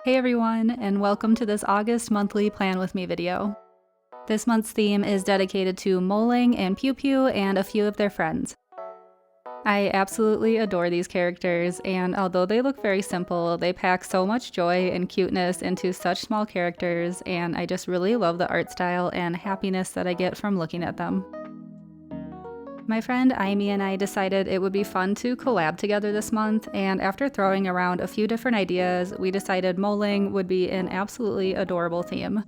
Hey everyone, and welcome to this August monthly Plan With Me video. This month's theme is dedicated to Molang and Piu Piu and a few of their friends. I absolutely adore these characters, and although they look very simple, they pack so much joy and cuteness into such small characters, and I just really love the art style and happiness that I get from looking at them. My friend Aimi and I decided it would be fun to collab together this month, and after throwing around a few different ideas, we decided Molang would be an absolutely adorable theme.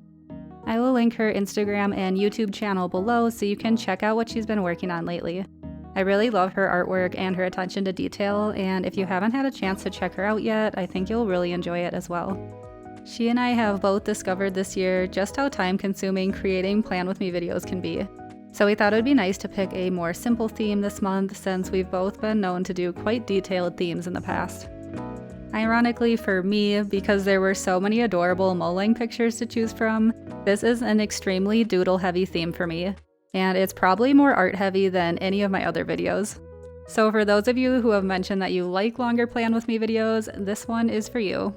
I will link her Instagram and YouTube channel below so you can check out what she's been working on lately. I really love her artwork and her attention to detail, and if you haven't had a chance to check her out yet, I think you'll really enjoy it as well. She and I have both discovered this year just how time-consuming creating Plan With Me videos can be. So we thought it would be nice to pick a more simple theme this month since we've both been known to do quite detailed themes in the past. Ironically for me, because there were so many adorable Molang pictures to choose from, this is an extremely doodle-heavy theme for me, and it's probably more art-heavy than any of my other videos. So for those of you who have mentioned that you like longer Plan With Me videos, this one is for you.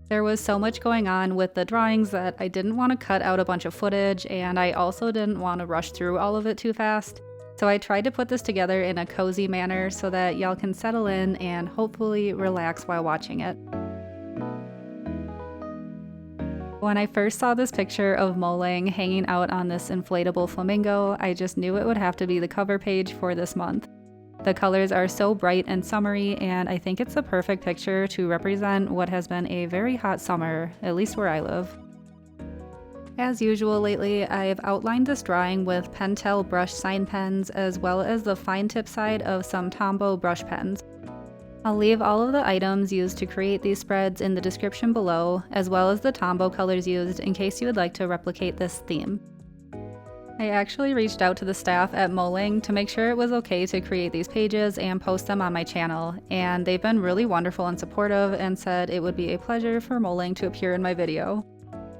There was so much going on with the drawings that I didn't want to cut out a bunch of footage, and I also didn't want to rush through all of it too fast. So I tried to put this together in a cozy manner so that y'all can settle in and hopefully relax while watching it. When I first saw this picture of Molang hanging out on this inflatable flamingo, I just knew it would have to be the cover page for this month. The colors are so bright and summery, and I think it's the perfect picture to represent what has been a very hot summer, at least where I live. As usual lately, I've outlined this drawing with Pentel brush sign pens as well as the fine tip side of some Tombow brush pens. I'll leave all of the items used to create these spreads in the description below, as well as the Tombow colors used in case you would like to replicate this theme. I actually reached out to the staff at Molang to make sure it was okay to create these pages and post them on my channel, and they've been really wonderful and supportive and said it would be a pleasure for Molang to appear in my video,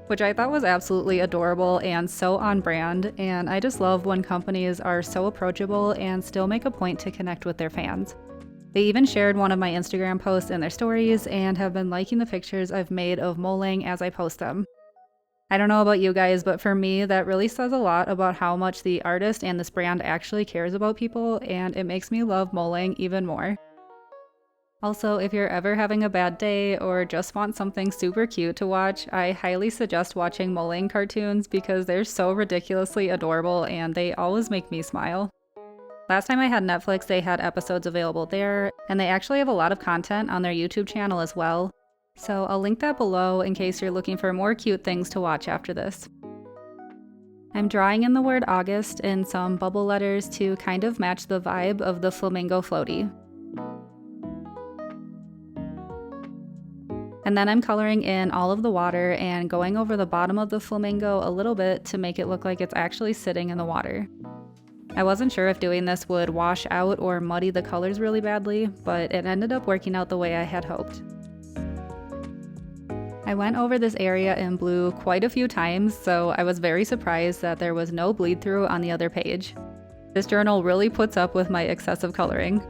which I thought was absolutely adorable and so on brand, and I just love when companies are so approachable and still make a point to connect with their fans. They even shared one of my Instagram posts in their stories and have been liking the pictures I've made of Molang as I post them. I don't know about you guys, but for me, that really says a lot about how much the artist and this brand actually cares about people, and it makes me love Molang even more. Also, if you're ever having a bad day or just want something super cute to watch, I highly suggest watching Molang cartoons because they're so ridiculously adorable and they always make me smile. Last time I had Netflix, they had episodes available there, and they actually have a lot of content on their YouTube channel as well. So I'll link that below in case you're looking for more cute things to watch after this. I'm drawing in the word August in some bubble letters to kind of match the vibe of the flamingo floaty. And then I'm coloring in all of the water and going over the bottom of the flamingo a little bit to make it look like it's actually sitting in the water. I wasn't sure if doing this would wash out or muddy the colors really badly, but it ended up working out the way I had hoped. I went over this area in blue quite a few times, so I was very surprised that there was no bleed through on the other page. This journal really puts up with my excessive coloring.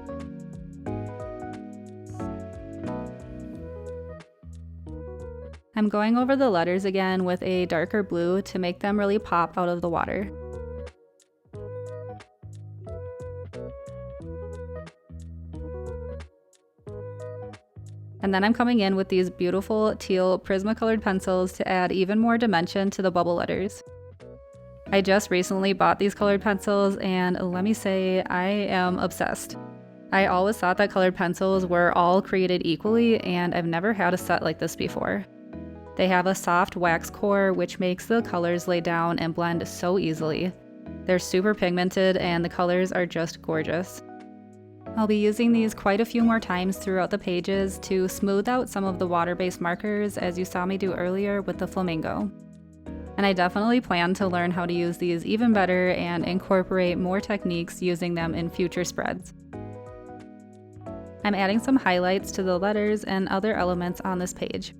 I'm going over the letters again with a darker blue to make them really pop out of the water. And then I'm coming in with these beautiful teal Prismacolor pencils to add even more dimension to the bubble letters. I just recently bought these colored pencils, and let me say, I am obsessed. I always thought that colored pencils were all created equally, and I've never had a set like this before. They have a soft wax core, which makes the colors lay down and blend so easily. They're super pigmented, and the colors are just gorgeous. I'll be using these quite a few more times throughout the pages to smooth out some of the water-based markers, as you saw me do earlier with the flamingo. And I definitely plan to learn how to use these even better and incorporate more techniques using them in future spreads. I'm adding some highlights to the letters and other elements on this page.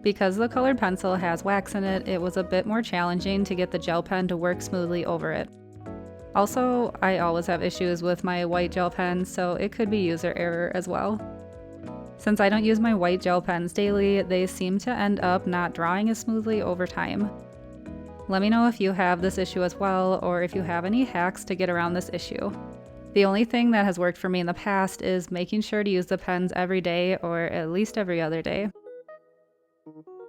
Because the colored pencil has wax in it, it was a bit more challenging to get the gel pen to work smoothly over it. Also, I always have issues with my white gel pen, so it could be user error as well. Since I don't use my white gel pens daily, they seem to end up not drawing as smoothly over time. Let me know if you have this issue as well, or if you have any hacks to get around this issue. The only thing that has worked for me in the past is making sure to use the pens every day, or at least every other day.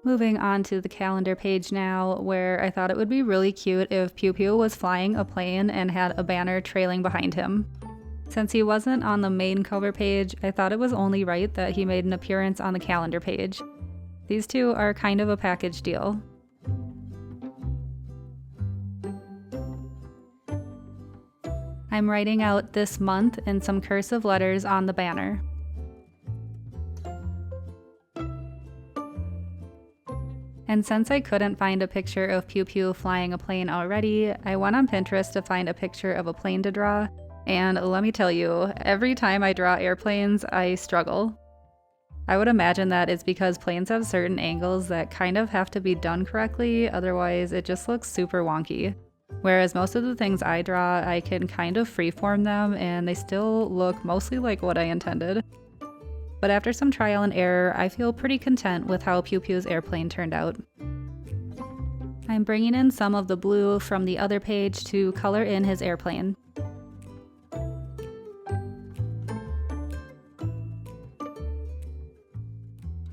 Moving on to the calendar page now, where I thought it would be really cute if Piu Piu was flying a plane and had a banner trailing behind him. Since he wasn't on the main cover page, I thought it was only right that he made an appearance on the calendar page. These two are kind of a package deal. I'm writing out this month in some cursive letters on the banner. And since I couldn't find a picture of Piu Piu flying a plane already, I went on Pinterest to find a picture of a plane to draw, and let me tell you, every time I draw airplanes, I struggle. I would imagine that it's because planes have certain angles that kind of have to be done correctly, otherwise it just looks super wonky. Whereas most of the things I draw, I can kind of freeform them and they still look mostly like what I intended. But after some trial and error, I feel pretty content with how Piu Piu's airplane turned out. I'm bringing in some of the blue from the other page to color in his airplane.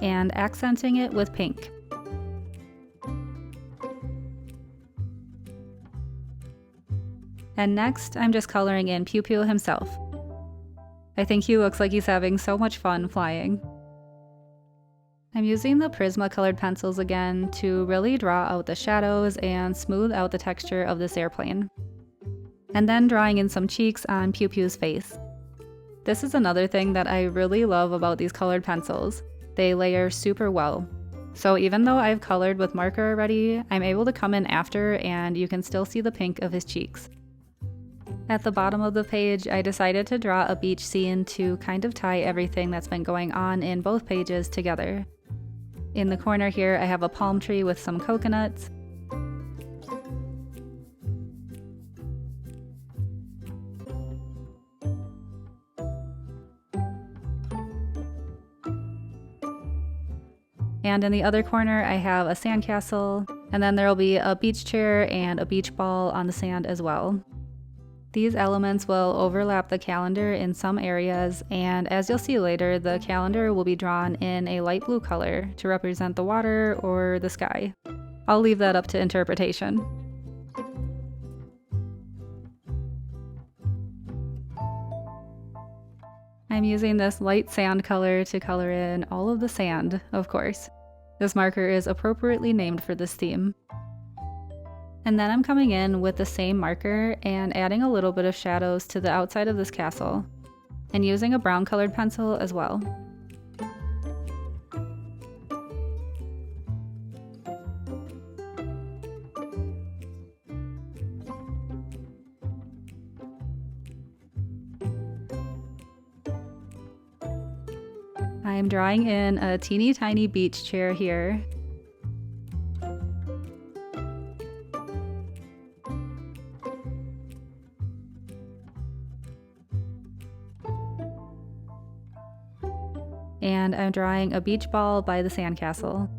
And accenting it with pink. And next, I'm just coloring in Piu Piu himself. I think he looks like he's having so much fun flying. I'm using the Prisma-colored pencils again to really draw out the shadows and smooth out the texture of this airplane. And then drawing in some cheeks on Piu Piu's face. This is another thing that I really love about these colored pencils. They layer super well. So even though I've colored with marker already, I'm able to come in after and you can still see the pink of his cheeks. At the bottom of the page, I decided to draw a beach scene to kind of tie everything that's been going on in both pages together. In the corner here, I have a palm tree with some coconuts. And in the other corner, I have a sandcastle, and then there will be a beach chair and a beach ball on the sand as well. These elements will overlap the calendar in some areas, and as you'll see later, the calendar will be drawn in a light blue color to represent the water or the sky. I'll leave that up to interpretation. I'm using this light sand color to color in all of the sand, of course. This marker is appropriately named for this theme. And then I'm coming in with the same marker and adding a little bit of shadows to the outside of this castle, and using a brown colored pencil as well. I'm drawing in a teeny tiny beach chair here. And I'm drawing a beach ball by the sandcastle.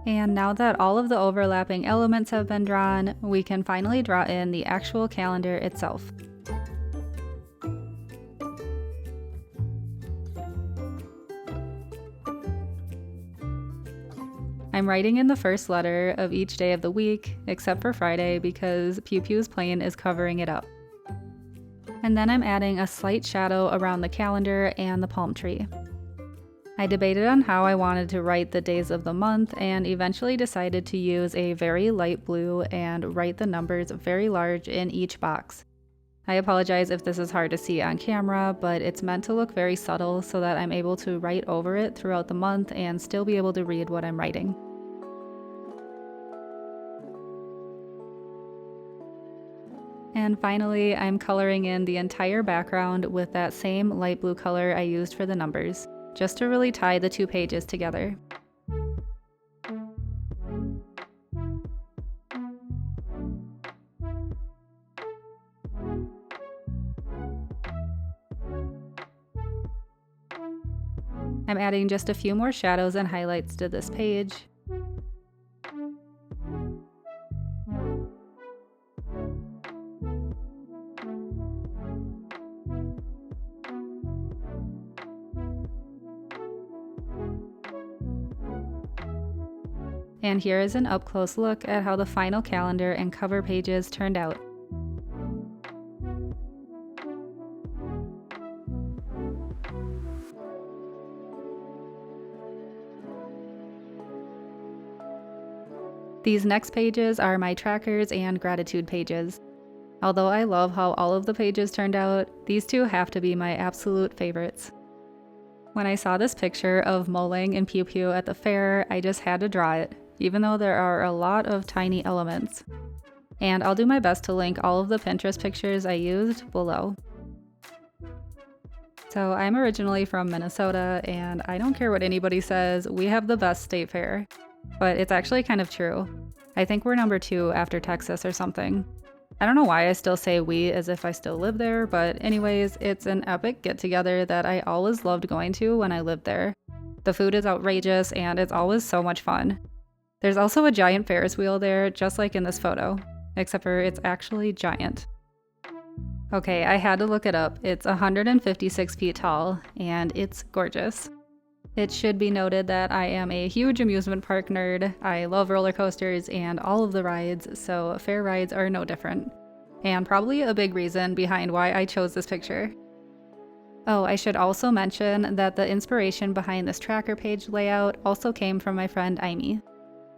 And now that all of the overlapping elements have been drawn, we can finally draw in the actual calendar itself. I'm writing in the first letter of each day of the week, except for Friday because Piu Piu's plane is covering it up. And then I'm adding a slight shadow around the calendar and the palm tree. I debated on how I wanted to write the days of the month and eventually decided to use a very light blue and write the numbers very large in each box. I apologize if this is hard to see on camera, but it's meant to look very subtle so that I'm able to write over it throughout the month and still be able to read what I'm writing. And finally, I'm coloring in the entire background with that same light blue color I used for the numbers, just to really tie the two pages together. I'm adding just a few more shadows and highlights to this page. And here is an up-close look at how the final calendar and cover pages turned out. These next pages are my trackers and gratitude pages. Although I love how all of the pages turned out, these two have to be my absolute favorites. When I saw this picture of Molang and Piu Piu at the fair, I just had to draw it, even though there are a lot of tiny elements. And I'll do my best to link all of the Pinterest pictures I used below. So I'm originally from Minnesota, and I don't care what anybody says, we have the best state fair. But it's actually kind of true. I think we're number 2 after Texas or something. I don't know why I still say we as if I still live there, but anyways, it's an epic get-together that I always loved going to when I lived there. The food is outrageous and it's always so much fun. There's also a giant Ferris wheel there, just like in this photo, except for it's actually giant. Okay, I had to look it up. It's 156 feet tall, and it's gorgeous. It should be noted that I am a huge amusement park nerd. I love roller coasters and all of the rides, so fair rides are no different. And probably a big reason behind why I chose this picture. Oh, I should also mention that the inspiration behind this tracker page layout also came from my friend Aimi.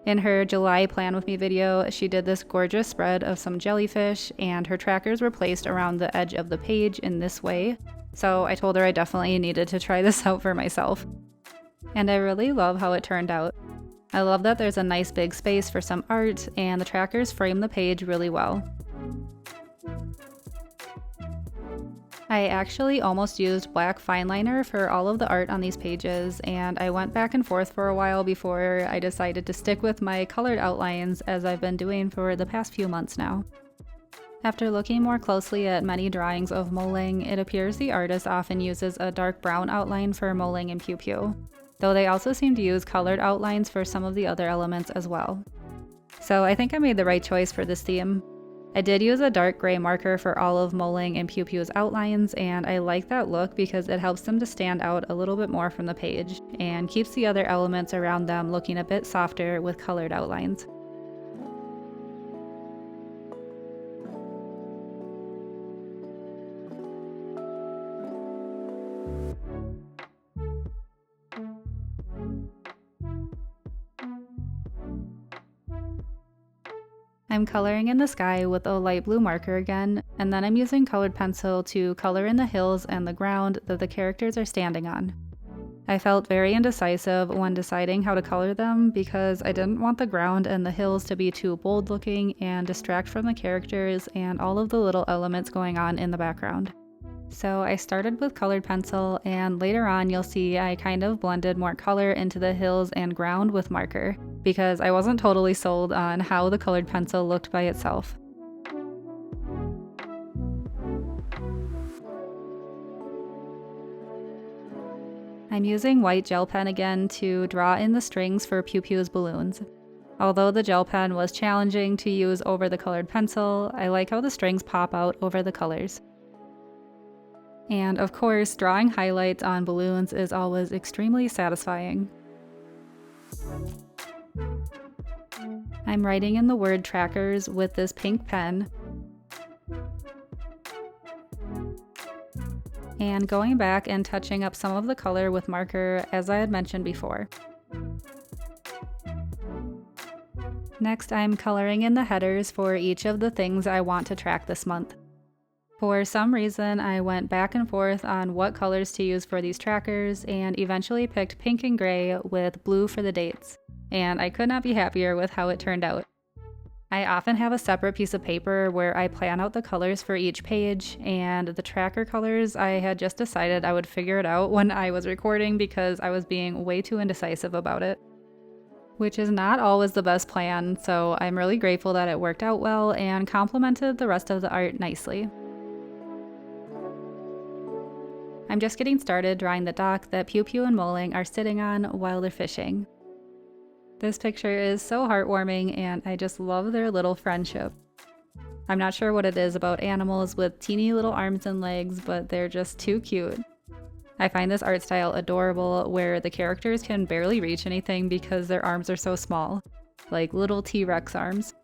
In her July Plan With Me video, she did this gorgeous spread of some jellyfish, and her trackers were placed around the edge of the page in this way, so I told her I definitely needed to try this out for myself. And I really love how it turned out. I love that there's a nice big space for some art, and the trackers frame the page really well. I actually almost used black fine liner for all of the art on these pages, and I went back and forth for a while before I decided to stick with my colored outlines as I've been doing for the past few months now. After looking more closely at many drawings of Molang, it appears the artist often uses a dark brown outline for Molang and Piu Piu, though they also seem to use colored outlines for some of the other elements as well. So I think I made the right choice for this theme. I did use a dark gray marker for all of Molang and Piu Piu's outlines, and I like that look because it helps them to stand out a little bit more from the page, and keeps the other elements around them looking a bit softer with colored outlines. I'm coloring in the sky with a light blue marker again, and then I'm using colored pencil to color in the hills and the ground that the characters are standing on. I felt very indecisive when deciding how to color them because I didn't want the ground and the hills to be too bold looking and distract from the characters and all of the little elements going on in the background. So I started with colored pencil, and later on you'll see I kind of blended more color into the hills and ground with marker, because I wasn't totally sold on how the colored pencil looked by itself. I'm using white gel pen again to draw in the strings for Piu Piu's balloons. Although the gel pen was challenging to use over the colored pencil, I like how the strings pop out over the colors. And of course, drawing highlights on balloons is always extremely satisfying. I'm writing in the word trackers with this pink pen, and going back and touching up some of the color with marker as I had mentioned before. Next, I'm coloring in the headers for each of the things I want to track this month. For some reason, I went back and forth on what colors to use for these trackers and eventually picked pink and gray with blue for the dates, and I could not be happier with how it turned out. I often have a separate piece of paper where I plan out the colors for each page, and the tracker colors I had just decided I would figure it out when I was recording because I was being way too indecisive about it. Which is not always the best plan, so I'm really grateful that it worked out well and complemented the rest of the art nicely. I'm just getting started drawing the dock that Piu Piu and Molang are sitting on while they're fishing. This picture is so heartwarming and I just love their little friendship. I'm not sure what it is about animals with teeny little arms and legs, but they're just too cute. I find this art style adorable where the characters can barely reach anything because their arms are so small, like little T-Rex arms.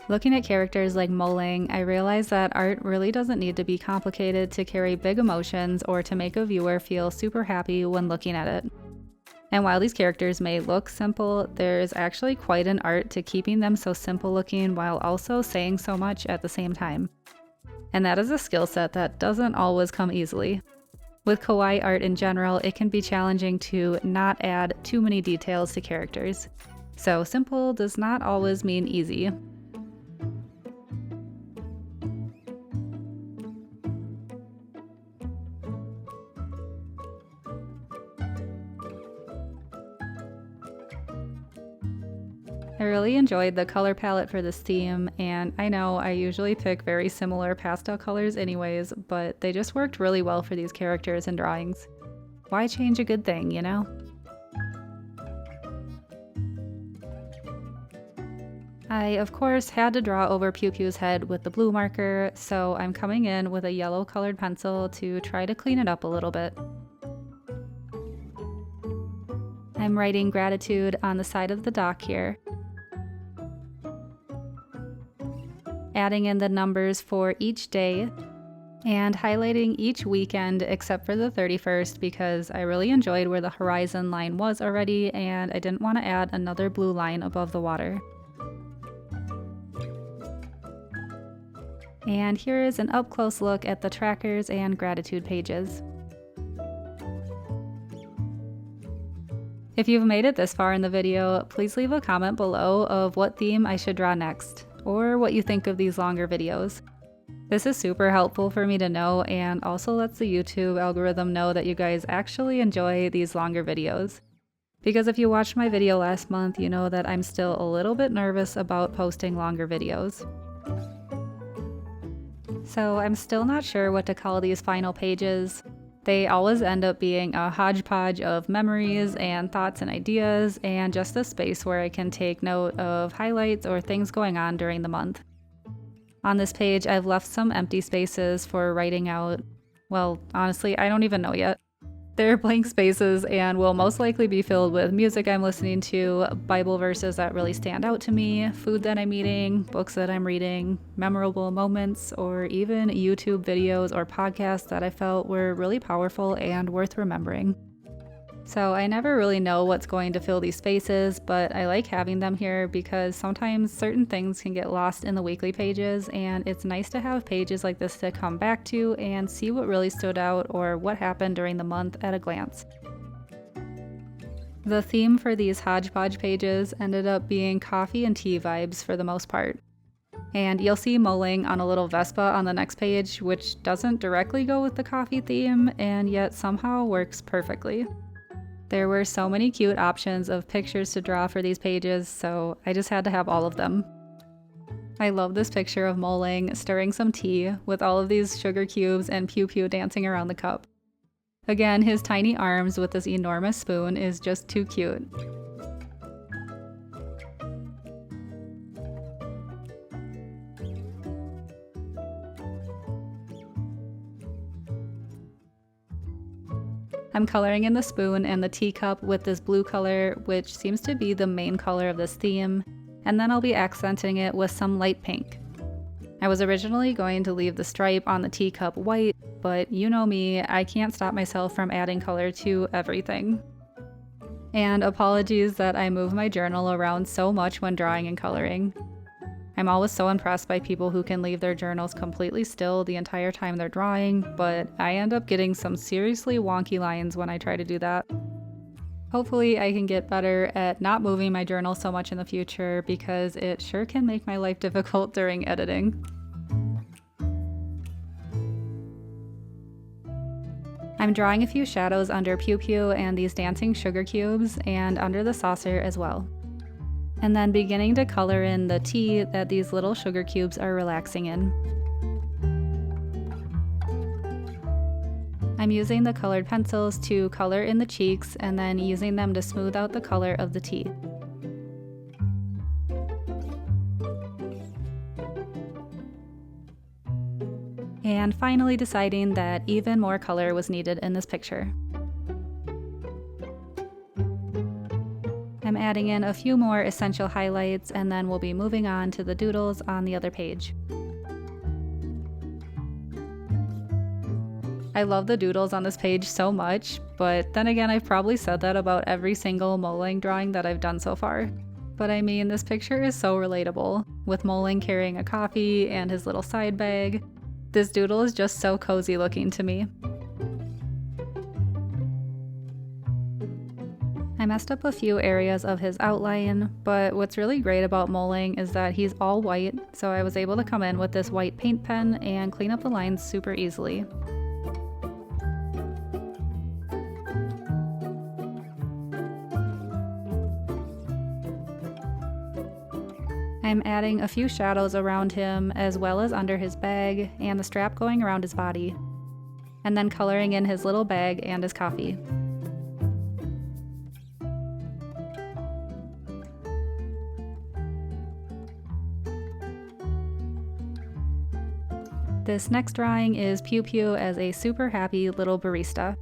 Looking at characters like Molang, I realize that art really doesn't need to be complicated to carry big emotions or to make a viewer feel super happy when looking at it. And while these characters may look simple, there's actually quite an art to keeping them so simple looking while also saying so much at the same time. And that is a skill set that doesn't always come easily. With kawaii art in general, it can be challenging to not add too many details to characters. So simple does not always mean easy. I really enjoyed the color palette for this theme, and I know I usually pick very similar pastel colors anyways, but they just worked really well for these characters and drawings. Why change a good thing, you know? I, of course, had to draw over Piu Piu's head with the blue marker, so I'm coming in with a yellow colored pencil to try to clean it up a little bit. I'm writing gratitude on the side of the dock here, adding in the numbers for each day, and highlighting each weekend except for the 31st because I really enjoyed where the horizon line was already and I didn't want to add another blue line above the water. And here is an up-close look at the trackers and gratitude pages. If you've made it this far in the video, please leave a comment below of what theme I should draw next, or what you think of these longer videos. This is super helpful for me to know and also lets the YouTube algorithm know that you guys actually enjoy these longer videos. Because if you watched my video last month, you know that I'm still a little bit nervous about posting longer videos. So I'm still not sure what to call these final pages. They always end up being a hodgepodge of memories and thoughts and ideas, and just a space where I can take note of highlights or things going on during the month. On this page, I've left some empty spaces for writing out, well, honestly, I don't even know yet. They're blank spaces and will most likely be filled with music I'm listening to, Bible verses that really stand out to me, food that I'm eating, books that I'm reading, memorable moments, or even YouTube videos or podcasts that I felt were really powerful and worth remembering. So I never really know what's going to fill these spaces, but I like having them here because sometimes certain things can get lost in the weekly pages, and it's nice to have pages like this to come back to and see what really stood out or what happened during the month at a glance. The theme for these hodgepodge pages ended up being coffee and tea vibes for the most part. And you'll see Molang on a little Vespa on the next page, which doesn't directly go with the coffee theme and yet somehow works perfectly. There were so many cute options of pictures to draw for these pages, so I just had to have all of them. I love this picture of Molang stirring some tea with all of these sugar cubes and Piu Piu dancing around the cup. Again, his tiny arms with this enormous spoon is just too cute. I'm coloring in the spoon and the teacup with this blue color, which seems to be the main color of this theme, and then I'll be accenting it with some light pink. I was originally going to leave the stripe on the teacup white, but you know me, I can't stop myself from adding color to everything. And apologies that I move my journal around so much when drawing and coloring. I'm always so impressed by people who can leave their journals completely still the entire time they're drawing, but I end up getting some seriously wonky lines when I try to do that. Hopefully I can get better at not moving my journal so much in the future because it sure can make my life difficult during editing. I'm drawing a few shadows under Piu Piu and these dancing sugar cubes and under the saucer as well. And then beginning to color in the tea that these little sugar cubes are relaxing in. I'm using the colored pencils to color in the cheeks and then using them to smooth out the color of the teeth. And finally deciding that even more color was needed in this picture. I'm adding in a few more essential highlights and then we'll be moving on to the doodles on the other page. I love the doodles on this page so much, but then again I've probably said that about every single Molang drawing that I've done so far. But I mean, this picture is so relatable, with Molang carrying a coffee and his little side bag. This doodle is just so cozy looking to me. I messed up a few areas of his outline, but what's really great about Molang is that he's all white, so I was able to come in with this white paint pen and clean up the lines super easily. I'm adding a few shadows around him as well as under his bag and the strap going around his body, and then coloring in his little bag and his coffee. This next drawing is Piu Piu as a super happy little barista,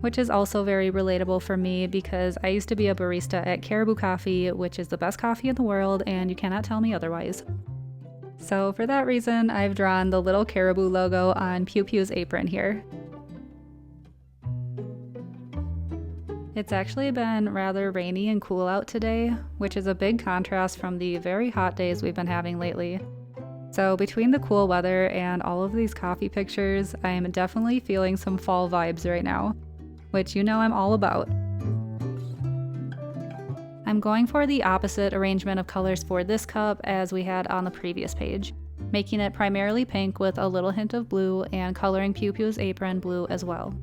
which is also very relatable for me because I used to be a barista at Caribou Coffee, which is the best coffee in the world, and you cannot tell me otherwise. So for that reason, I've drawn the little Caribou logo on Piu Piu's apron here. It's actually been rather rainy and cool out today, which is a big contrast from the very hot days we've been having lately. So between the cool weather and all of these coffee pictures, I'm definitely feeling some fall vibes right now, which you know I'm all about. I'm going for the opposite arrangement of colors for this cup as we had on the previous page, making it primarily pink with a little hint of blue and coloring Piu Piu's apron blue as well.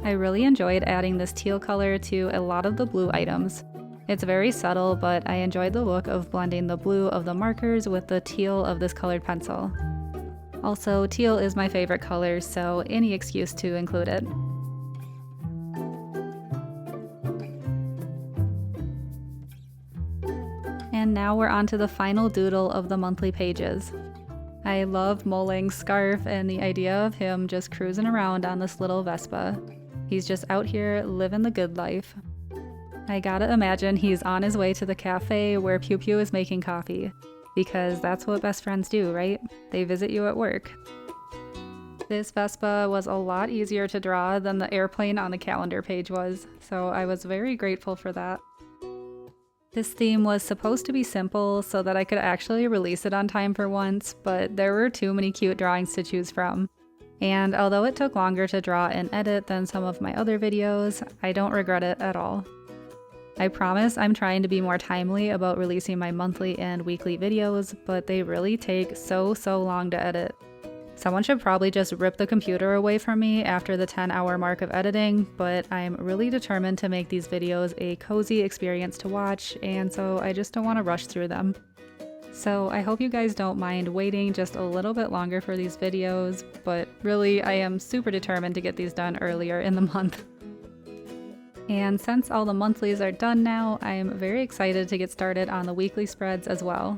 I really enjoyed adding this teal color to a lot of the blue items. It's very subtle, but I enjoyed the look of blending the blue of the markers with the teal of this colored pencil. Also, teal is my favorite color, so any excuse to include it. And now we're on to the final doodle of the monthly pages. I love Molang's scarf and the idea of him just cruising around on this little Vespa. He's just out here living the good life. I gotta imagine he's on his way to the cafe where Piu Piu is making coffee, because that's what best friends do, right? They visit you at work. This Vespa was a lot easier to draw than the airplane on the calendar page was, so I was very grateful for that. This theme was supposed to be simple so that I could actually release it on time for once, but there were too many cute drawings to choose from. And although it took longer to draw and edit than some of my other videos, I don't regret it at all. I promise I'm trying to be more timely about releasing my monthly and weekly videos, but they really take so long to edit. Someone should probably just rip the computer away from me after the 10-hour mark of editing, but I'm really determined to make these videos a cozy experience to watch, and so I just don't want to rush through them. So I hope you guys don't mind waiting just a little bit longer for these videos, but really I am super determined to get these done earlier in the month. And since all the monthlies are done now, I'm very excited to get started on the weekly spreads as well.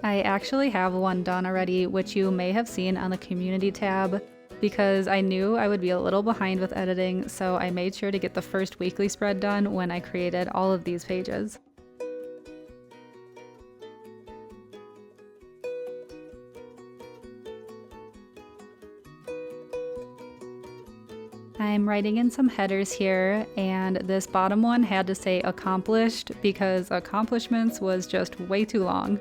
I actually have one done already, which you may have seen on the community tab, because I knew I would be a little behind with editing, so I made sure to get the first weekly spread done when I created all of these pages. I'm writing in some headers here, and this bottom one had to say accomplished because accomplishments was just way too long.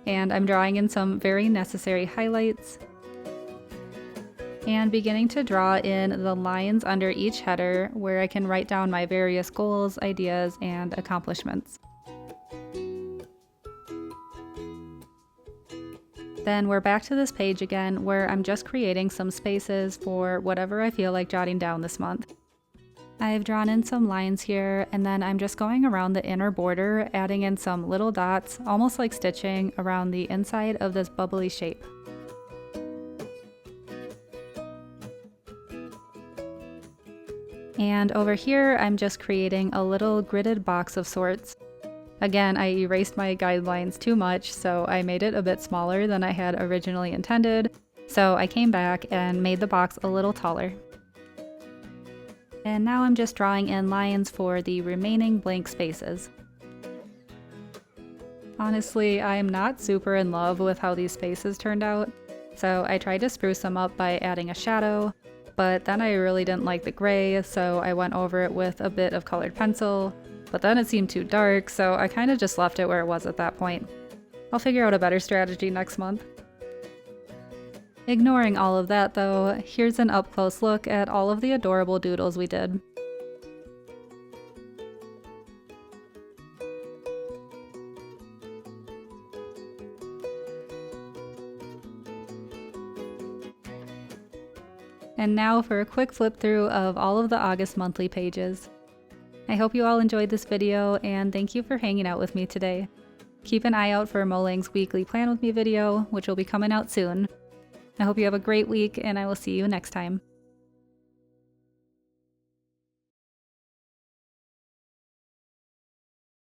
And I'm drawing in some very necessary highlights and beginning to draw in the lines under each header where I can write down my various goals, ideas, and accomplishments. Then we're back to this page again where I'm just creating some spaces for whatever I feel like jotting down this month. I've drawn in some lines here, and then I'm just going around the inner border, adding in some little dots, almost like stitching, around the inside of this bubbly shape. And over here, I'm just creating a little gridded box of sorts. Again, I erased my guidelines too much, so I made it a bit smaller than I had originally intended. So I came back and made the box a little taller. And now I'm just drawing in lines for the remaining blank spaces. Honestly, I'm not super in love with how these spaces turned out, so I tried to spruce them up by adding a shadow, but then I really didn't like the gray, so I went over it with a bit of colored pencil. But then it seemed too dark, so I kind of just left it where it was at that point. I'll figure out a better strategy next month. Ignoring all of that though, here's an up-close look at all of the adorable doodles we did. And now for a quick flip through of all of the August monthly pages. I hope you all enjoyed this video, and thank you for hanging out with me today. Keep an eye out for Molang's weekly Plan With Me video, which will be coming out soon. I hope you have a great week, and I will see you next time.